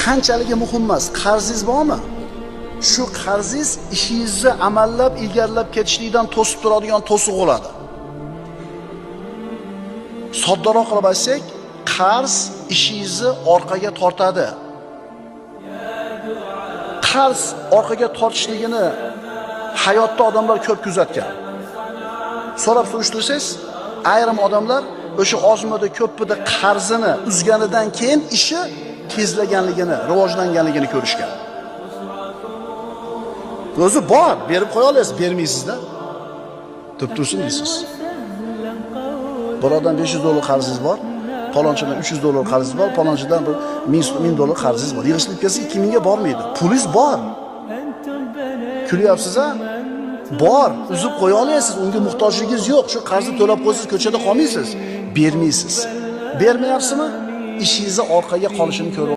qanchaligi muhim emas. Qarzingiz bormi? Shu qarzingiz ishingizni amallab, ilgarilab ketishlikdan to'sib turadigan to'siq bo'ladi. Soddaroq qilib aytsak, qarz ishingizni orqaga tortadi. Qarz orqaga tortishligini hayotda odamlar ko'p kuzatgan. So'rab surishtirsangiz, ayrim odamlar o'sha ozmida ko'ppida qarzini uzganidan keyin ishi tezlaganligini, rivojlanganligini ko'rishgan. O'zi bor, berib qo'ya olasiz, bermaysizda. Turib tursin deysiz. Birodan $500 qarzingiz bor, falonchidan $300 qarzingiz bor, falonchidan $1000 qarzingiz bor. Yig'ishtirib kelsa 2000 ga bormaydi. Pulingiz bor. Kulyapsiz-a? Bor, uzib qo'ya olasiz, unga muhtojligingiz yo'q. Shu qarzni to'lab qo'ysiz, ko'chada qolmaysiz. Bermaysiz. Bermayapsizmi? Ishingizni orqaga qolishini ko'rib